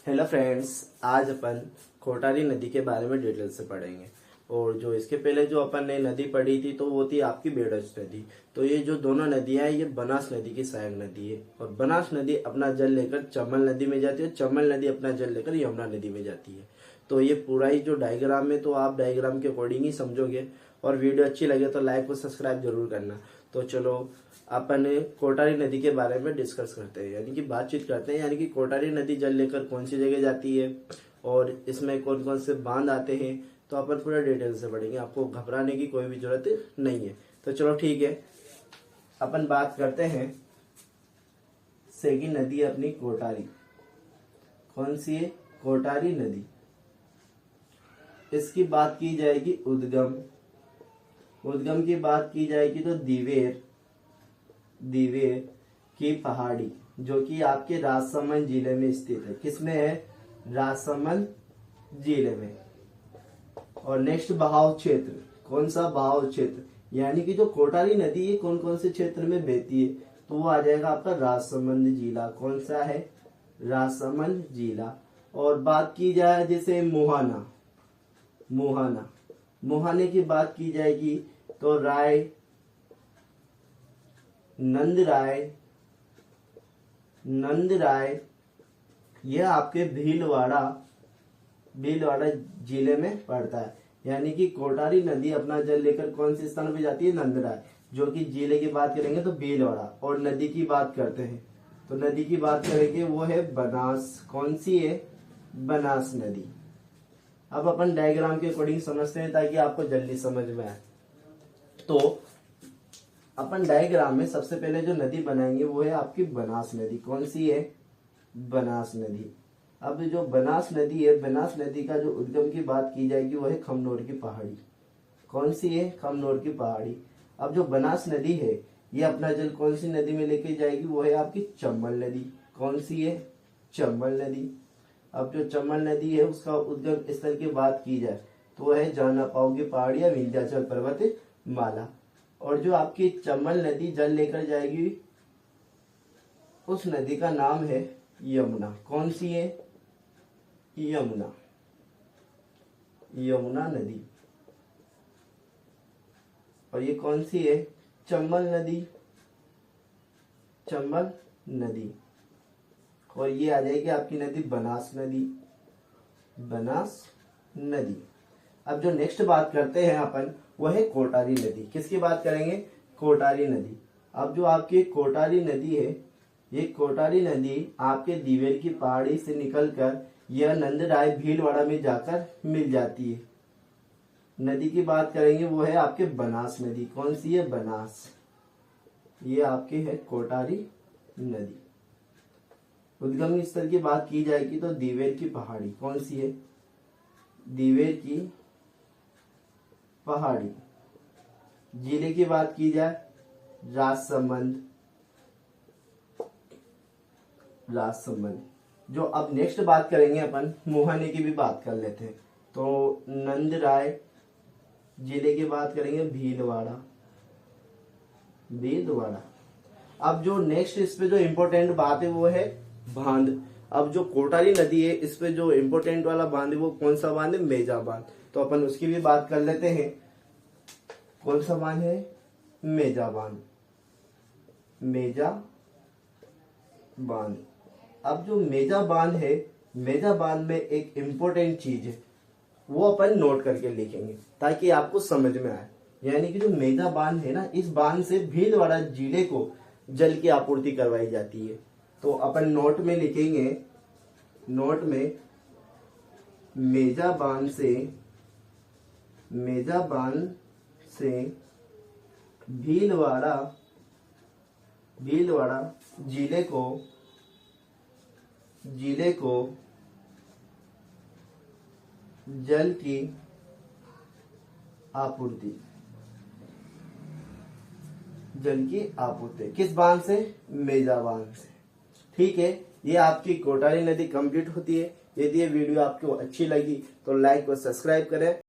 Hello friends, आज अपन कोटारी नदी के बारे में डिटेल से पढ़ेंगे। और जो इसके पहले जो अपन ने नदी पढ़ी थी तो वो थी आपकी बेड़ज नदी। तो ये जो दोनों नदियां हैं ये बनास नदी की सहायक नदी है। और बनास नदी अपना जल लेकर चंबल नदी में जाती है, चंबल नदी अपना जल लेकर यमुना नदी में जाती है। तो ये पूरा ही जो डायग्राम है तो आप डायग्राम के अकॉर्डिंग ही समझोगे। और वीडियो अच्छी लगे तो लाइक और सब्सक्राइब जरूर करना। तो चलो अपन कोटारी नदी के बारे में डिस्कस करते हैं, यानी कि बातचीत करते हैं। यानी कि कोटारी नदी जल लेकर कौन सी जगह जाती है और इसमें कौन कौन से बांध आते हैं, तो अपन पूरा डिटेल से पढ़ेंगे। आपको घबराने की कोई भी जरूरत नहीं है। तो चलो ठीक है, अपन बात करते हैं। सेगी नदी अपनी कोटारी, कौन सी है? कोटारी नदी। इसकी बात की जाएगी उद्गम की बात की जाएगी तो दिवेर की पहाड़ी, जो कि आपके राजसमंद जिले में स्थित है। किसमें है? राजसमंद जिले में। और नेक्स्ट बहाव क्षेत्र, कौन सा बहाव क्षेत्र? यानी कि जो कोटारी नदी है कौन कौन से क्षेत्र में बहती है, तो वो आ जाएगा आपका राजसमंद जिला। कौन सा है? राजसमंद जिला। और बात की जाए जैसे मुहाने की बात की जाएगी तो नंदराय यह आपके भीलवाड़ा जिले में पड़ता है। यानी कि कोटारी नदी अपना जल लेकर कौन से स्थान पे जाती है? नंदराय, जो कि जिले की बात करेंगे तो भीलवाड़ा। और नदी की बात करते हैं तो नदी की बात करेंगे वो है बनास। कौन सी है? बनास नदी। अब अपन डायग्राम के अकॉर्डिंग समझते हैं ताकि आपको जल्दी समझ में आए। तो अपन डायग्राम में सबसे पहले जो नदी बनाएंगे वो है आपकी बनास नदी। कौन सी है? बनास नदी। अब जो बनास नदी है, बनास नदी का जो उद्गम की बात की जाएगी वो है खमनोर की पहाड़ी। कौन सी है? खमनोर की पहाड़ी। अब जो बनास नदी है ये अपना जल कौन सी नदी में लेके जाएगी? वो है आपकी चंबल नदी। कौन सी है? चंबल नदी। अब जो चंबल नदी है उसका उद्गम स्थल की बात की जाए तो वो है जाना पाओ की पहाड़ी या विंध्याचल पर्वत माला। और जो आपकी चंबल नदी जल लेकर जाएगी उस नदी का नाम है यमुना। कौन सी है? यमुना नदी। और ये कौन सी है? चंबल नदी। और ये आ जाएगी आपकी नदी बनास नदी। अब जो नेक्स्ट बात करते हैं अपन वो है कोटारी नदी। किसकी बात करेंगे? कोटारी नदी। अब जो आपकी कोटारी नदी है ये कोटारी नदी आपके दिवेर की पहाड़ी से निकलकर यह नंदराय भीलवाड़ा में जाकर मिल जाती है। नदी की बात करेंगे वो है आपके बनास नदी। कौन सी है? बनास। ये आपके है कोटारी नदी। उद्गम स्थल की बात की जाएगी तो दिवेर की पहाड़ी। कौन सी है? दिवेर की पहाड़ी। जिले की बात की जाए राजसमंद। जो अब नेक्स्ट बात करेंगे अपन मुहाने की भी बात कर लेते हैं। तो नंदराय जिले की बात करेंगे भीलवाड़ा। अब जो नेक्स्ट इस पे जो इम्पोर्टेंट बात है वो है बांध। अब जो कोटारी नदी है इस पे जो इम्पोर्टेंट वाला बांध है वो कौन सा बांध है? मेजा बांध। तो अपन उसकी भी बात कर लेते हैं। कौन सा बांध है? मेजा बांध। अब जो मेजा बांध है, मेजा बांध में एक इम्पोर्टेंट चीज है वो अपन नोट करके लिखेंगे ताकि आपको समझ में आए। यानी कि जो मेजा बांध है ना, इस बांध से भीलवाड़ा जिले को जल की आपूर्ति करवाई जाती है। तो अपन नोट में लिखेंगे, नोट में मेजा बांध से भीलवाड़ा जिले को जल की आपूर्ति किस बांध से? मेजा बांध से। ठीक है, ये आपकी कोटारी नदी कंप्लीट होती है। यदि ये वीडियो आपको अच्छी लगी तो लाइक और सब्सक्राइब करें।